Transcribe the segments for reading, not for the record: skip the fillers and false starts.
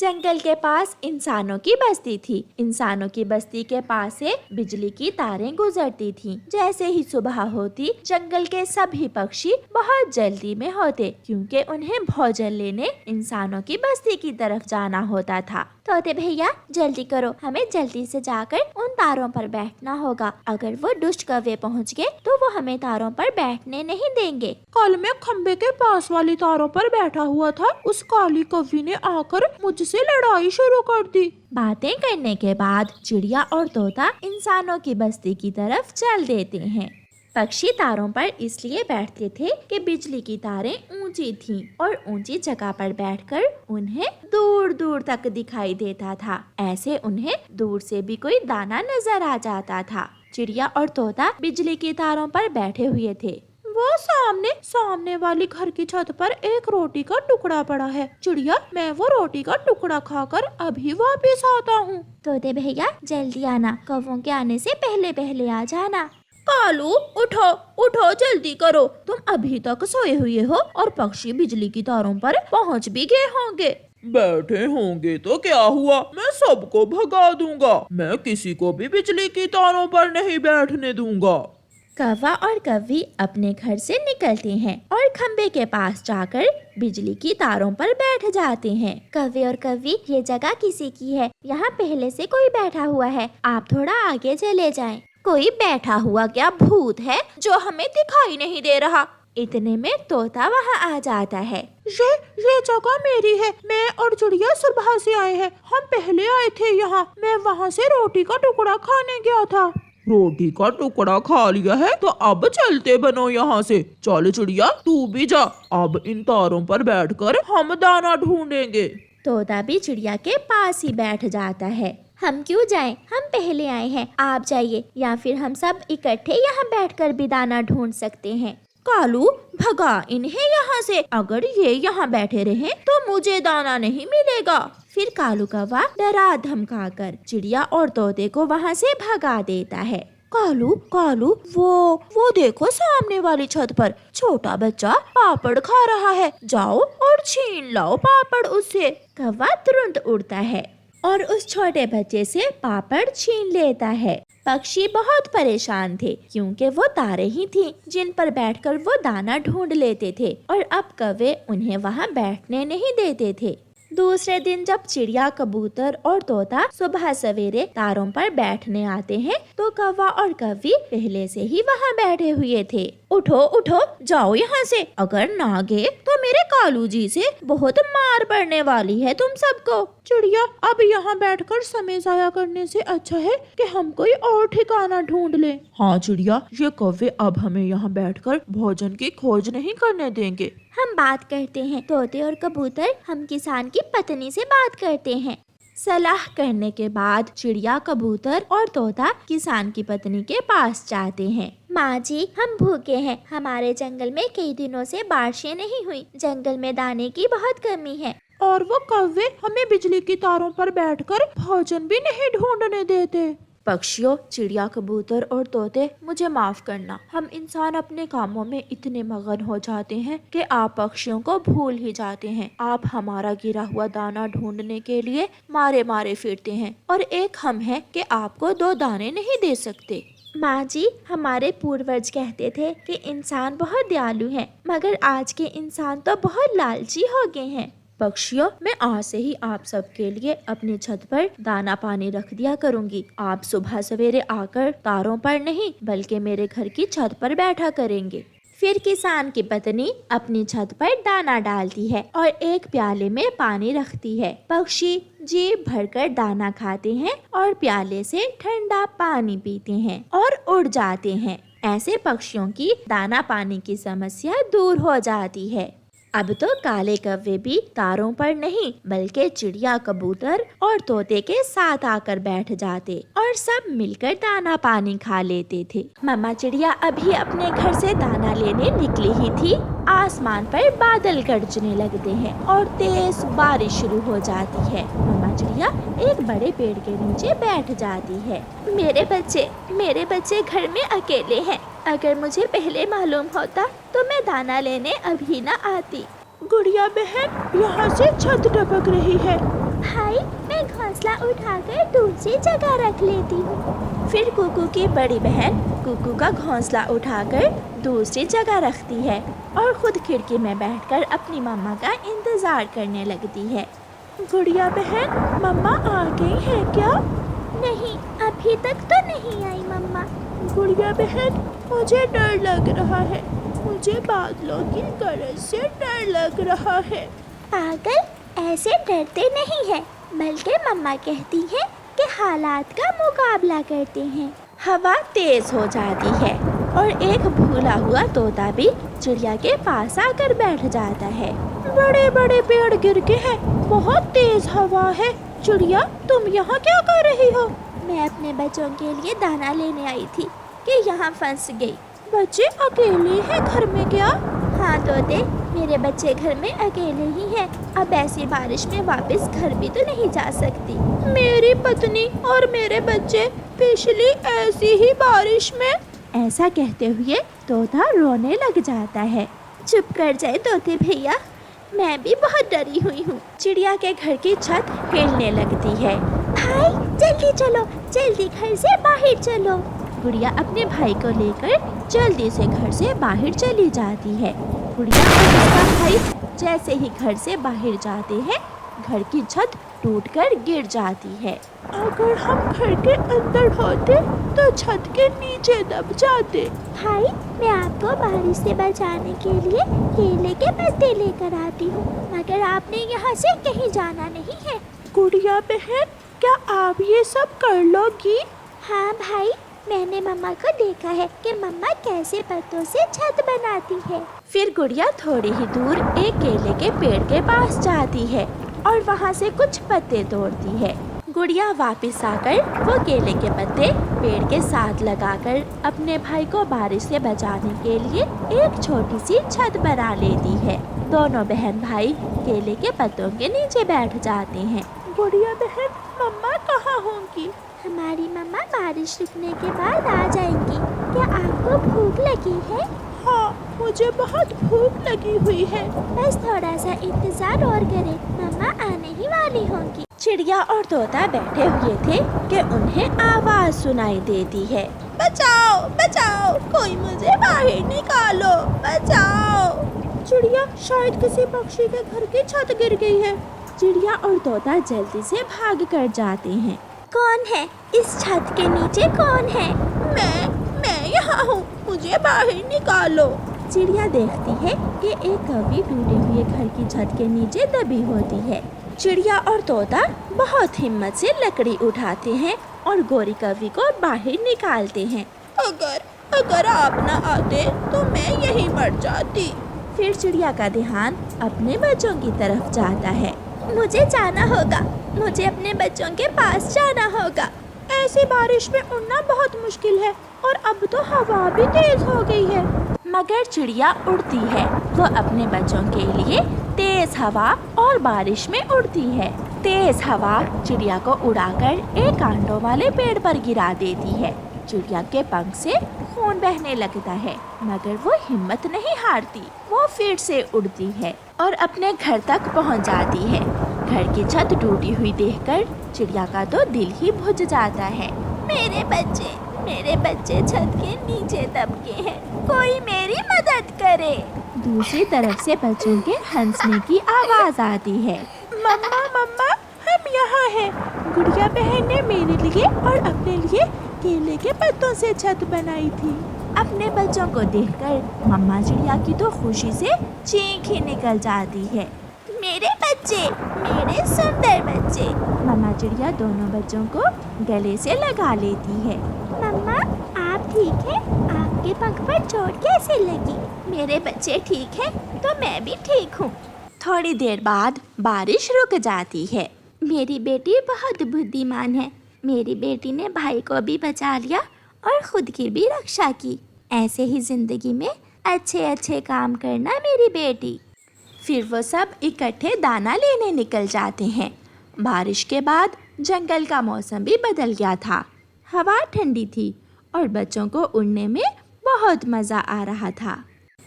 जंगल के पास इंसानों की बस्ती थी। इंसानों की बस्ती के पास से बिजली की तारें गुजरती थीं। जैसे ही सुबह होती, जंगल के सभी पक्षी बहुत जल्दी में होते, क्योंकि उन्हें भोजन लेने इंसानों की बस्ती की तरफ जाना होता था। तोते भैया जल्दी करो, हमें जल्दी से जाकर उन तारों पर बैठना होगा। अगर वो दुष्ट कौवे पहुँच गए तो वो हमें तारों पर बैठने नहीं देंगे। कल मैं खम्बे के पास वाली तारों पर बैठा हुआ था, उस काली कौवी ने आकर मुझसे लड़ाई शुरू कर दी। बातें करने के बाद चिड़िया और तोता इंसानों की बस्ती की तरफ चल देते हैं। पक्षी तारों पर इसलिए बैठते थे कि बिजली की तारें ऊंची थीं और ऊंची जगह पर बैठकर उन्हें दूर दूर तक दिखाई देता था। ऐसे उन्हें दूर से भी कोई दाना नजर आ जाता था। चिड़िया और तोता बिजली की तारों पर बैठे हुए थे। वो सामने वाली घर की छत पर एक रोटी का टुकड़ा पड़ा है। चिड़िया, मैं वो रोटी का टुकड़ा खाकर अभी वापस आता हूँ। तोते भैया जल्दी आना, कौवों के आने से पहले पहले आ जाना। कालू, उठो उठो, जल्दी करो, तुम अभी तक सोए हुए हो और पक्षी बिजली की तारों पर पहुँच भी गए होंगे। बैठे होंगे तो क्या हुआ, मैं सबको भगा दूंगा। मैं किसी को भी बिजली की तारों पर नहीं बैठने दूंगा। कौवा और कौवी अपने घर से निकलते हैं और खम्बे के पास जाकर बिजली की तारों पर बैठ जाते हैं। कौवे और कौवी, ये जगह किसी की है, यहाँ पहले से कोई बैठा हुआ है, आप थोड़ा आगे चले जाएं। कोई बैठा हुआ क्या भूत है जो हमें दिखाई नहीं दे रहा? इतने में तोता वहाँ आ जाता है। ये जगह मेरी है, मैं और चिड़िया सुबह से आए हैं, हम पहले आए थे यहाँ। मैं वहाँ से रोटी का टुकड़ा खाने गया था। रोटी का टुकड़ा खा लिया है तो अब चलते बनो यहाँ से। चल चिड़िया, तू भी जा, अब इन तारों पर बैठकर हम दाना ढूंढेंगे। तोता भी चिड़िया के पास ही बैठ जाता है। हम क्यों जाएं? हम पहले आए हैं, आप जाइए, या फिर हम सब इकट्ठे यहाँ बैठकर भी दाना ढूंढ सकते हैं। कालू, भगा इन्हें यहाँ से, अगर ये यहाँ बैठे रहे तो मुझे दाना नहीं मिलेगा। फिर कालू कौवा डरा धमका कर चिड़िया और तोते को वहाँ से भगा देता है। कालू, वो देखो सामने वाली छत पर छोटा बच्चा पापड़ खा रहा है, जाओ और छीन लाओ पापड़ उससे। कौवा तुरंत उड़ता है और उस छोटे बच्चे से पापड़ छीन लेता है। पक्षी बहुत परेशान थे, क्योंकि वो तारे ही थीं जिन पर बैठकर वो दाना ढूंढ लेते थे, और अब कौवे उन्हें वहाँ बैठने नहीं देते थे। दूसरे दिन जब चिड़िया, कबूतर और तोता सुबह सवेरे तारों पर बैठने आते हैं, तो कौवा और कौवी पहले से ही वहाँ बैठे हुए थे। उठो, जाओ यहाँ से, अगर ना गए तो मेरे कालू जी से बहुत मार पड़ने वाली है तुम सबको। चिड़िया, अब यहाँ बैठकर समय जाया करने से अच्छा है कि हम कोई और ठिकाना ढूंढ लें। हाँ चिड़िया, ये कौवे अब हमें यहाँ बैठकर भोजन की खोज नहीं करने देंगे। हम बात करते हैं, तोते और कबूतर हम किसान की पत्नी से बात करते हैं। सलाह करने के बाद चिड़िया, कबूतर और तोता किसान की पत्नी के पास जाते हैं। माँ जी, हम भूखे हैं, हमारे जंगल में कई दिनों से बारिशें नहीं हुई, जंगल में दाने की बहुत कमी है, और वो कौवे हमें बिजली की तारों पर बैठकर भोजन भी नहीं ढूंढने देते। पक्षियों, चिड़िया, कबूतर और तोते, मुझे माफ करना, हम इंसान अपने कामों में इतने मगन हो जाते हैं कि आप पक्षियों को भूल ही जाते हैं। आप हमारा गिरा हुआ दाना ढूंढने के लिए मारे मारे फिरते हैं, और एक हम हैं कि आपको 2 दाने नहीं दे सकते। माँ जी, हमारे पूर्वज कहते थे कि इंसान बहुत दयालु हैं, मगर आज के इंसान तो बहुत लालची हो गए हैं। पक्षियों, मैं आज से ही आप सबके लिए अपनी छत पर दाना पानी रख दिया करूंगी। आप सुबह सवेरे आकर तारों पर नहीं बल्कि मेरे घर की छत पर बैठा करेंगे। फिर किसान की पत्नी अपनी छत पर दाना डालती है और एक प्याले में पानी रखती है। पक्षी जी भरकर दाना खाते हैं और प्याले से ठंडा पानी पीते हैं और उड़ जाते हैं। ऐसे पक्षियों की दाना पानी की समस्या दूर हो जाती है। अब तो काले कौवे भी तारों पर नहीं बल्कि चिड़िया, कबूतर और तोते के साथ आकर बैठ जाते और सब मिलकर दाना पानी खा लेते थे। मम्मा चिड़िया अभी अपने घर से दाना लेने निकली ही थी, आसमान पर बादल गरजने लगते हैं और तेज बारिश शुरू हो जाती है। मम्मा चिड़िया एक बड़े पेड़ के नीचे बैठ जाती है। मेरे बच्चे घर में अकेले हैं, अगर मुझे पहले मालूम होता तो मैं दाना लेने अभी न आती। गुड़िया बहन, यहाँ से छत टपक रही है, भाई मैं घोंसला उठाकर दूसरी जगह रख लेती हूँ। फिर कुकू की बड़ी बहन कुकू का घोंसला उठाकर दूसरी जगह रखती है और खुद खिड़की में बैठकर अपनी मम्मा का इंतजार करने लगती है। गुड़िया बहन, मम्मा आ गई है क्या? नहीं, अभी तक तो नहीं आई मम्मा। गुड़िया बहन, मुझे डर लग रहा है। मुझे बादलों की गरज से डर लग रहा है। पागल, ऐसे डरते नहीं है, बल्कि मम्मा कहती है कि हालात का मुकाबला करते हैं। हवा तेज हो जाती है और एक भूला हुआ तोता भी चिड़िया के पास आकर बैठ जाता है। बड़े बड़े पेड़ गिर के हैं, बहुत तेज हवा है। चिड़िया, तुम यहाँ क्या कर रही हो? मैं अपने बच्चों के लिए दाना लेने आई थी कि यहाँ फंस गई। बच्चे अकेले हैं घर में क्या? हाँ तोते, मेरे बच्चे घर में अकेले ही हैं। अब ऐसी बारिश में वापस घर भी तो नहीं जा सकती। मेरी पत्नी और मेरे बच्चे पिछली ऐसी ही बारिश में। ऐसा कहते हुए तोता रोने लग जाता है। चुप कर जाए तोते भैया, मैं भी बहुत डरी हुई हूँ। चिड़िया के घर की छत हिलने लगती है। भाई जल्दी चलो, जल्दी घर से बाहर चलो। गुड़िया अपने भाई को लेकर जल्दी से घर से बाहर चली जाती है। गुड़िया और उसका भाई जैसे ही घर से बाहर जाते हैं, घर की छत टूटकर गिर जाती है। अगर हम घर के अंदर होते तो छत के नीचे दब जाते। भाई, मैं आपको बारिश से बचाने के लिए केले के पत्ते लेकर आती हूँ, मगर आपने यहाँ से कहीं जाना नहीं है। गुड़िया बहन, क्या आप ये सब कर लोगी? हाँ भाई, मैंने मम्मा को देखा है कि मम्मा कैसे पत्तों से छत बनाती है। फिर गुड़िया थोड़ी ही दूर एक केले के पेड़ के पास जाती है और वहाँ से कुछ पत्ते तोड़ती है। गुड़िया वापस आकर वो केले के पत्ते पेड़ के साथ लगाकर अपने भाई को बारिश से बचाने के लिए एक छोटी सी छत बना लेती है। दोनों बहन भाई केले के पत्तों के नीचे बैठ जाते हैं। गुड़िया बहन, मम्मा कहाँ होंगी? हमारी मम्मा बारिश रुकने के बाद आ जाएंगी। क्या आपको भूख लगी है? हाँ, मुझे बहुत भूख लगी हुई है। बस थोड़ा सा इंतजार और करें, मम्मा आने ही वाली होंगी। चिड़िया और तोता बैठे हुए थे कि उन्हें आवाज सुनाई देती है। बचाओ, बचाओ, कोई मुझे बाहर निकालो, बचाओ। चिड़िया, शायद किसी पक्षी के घर की छत गिर गई है। चिड़िया और तोता जल्दी से भाग कर जाते हैं। कौन है इस छत के नीचे? कौन है? मैं यहाँ हूँ, मुझे बाहर निकालो। चिड़िया देखती है कि एक कौवी टूटे हुए घर की छत के नीचे दबी होती है। चिड़िया और तोता बहुत हिम्मत से लकड़ी उठाते हैं और गोरी कौवी को बाहर निकालते हैं। अगर आप न आते तो मैं यहीं मर जाती। फिर चिड़िया का ध्यान अपने बच्चों की तरफ जाता है। मुझे जाना होगा, मुझे अपने बच्चों के पास जाना होगा। ऐसी बारिश में उड़ना बहुत मुश्किल है और अब तो हवा भी तेज हो गई है। मगर चिड़िया उड़ती है। वो अपने बच्चों के लिए तेज हवा और बारिश में उड़ती है। तेज हवा चिड़िया को उड़ाकर एक कांटों वाले पेड़ पर गिरा देती है। चिड़िया के पंख से खून बहने लगता है, मगर वो हिम्मत नहीं हारती। वो फिर से उड़ती है और अपने घर तक पहुंच जाती है। घर की छत टूटी हुई देखकर चिड़िया का तो दिल ही बुझ जाता है। मेरे बच्चे छत के नीचे दबके हैं, कोई मेरी मदद करे। दूसरी तरफ से बच्चों के हंसने की आवाज आती है। मम्मा, मम्मा, हम यहाँ हैं। गुड़िया बहन ने मेरे लिए और अपने लिए केले के पत्तों से छत बनाई थी। अपने बच्चों को देखकर मम्मा चिड़िया की तो खुशी से चीख ही निकल जाती है। मेरे बच्चे, मेरे सुंदर बच्चे। मम्मा चिड़िया दोनों बच्चों को गले से लगा लेती है। मम्मा, आप ठीक हैं? आपके पंख पर चोट कैसे लगी? मेरे बच्चे ठीक हैं तो मैं भी ठीक हूँ। थोड़ी देर बाद बारिश रुक जाती है। मेरी बेटी बहुत बुद्धिमान है। मेरी बेटी ने भाई को भी बचा लिया और खुद की भी रक्षा की। ऐसे ही जिंदगी में अच्छे अच्छे काम करना मेरी बेटी। फिर वो सब इकट्ठे दाना लेने निकल जाते हैं। बारिश के बाद जंगल का मौसम भी बदल गया था। हवा ठंडी थी और बच्चों को उड़ने में बहुत मज़ा आ रहा था।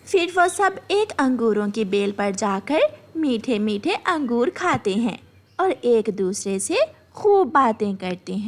फिर वो सब एक अंगूरों की बेल पर जाकर मीठे मीठे अंगूर खाते हैं और एक दूसरे से खूब बातें करते हैं।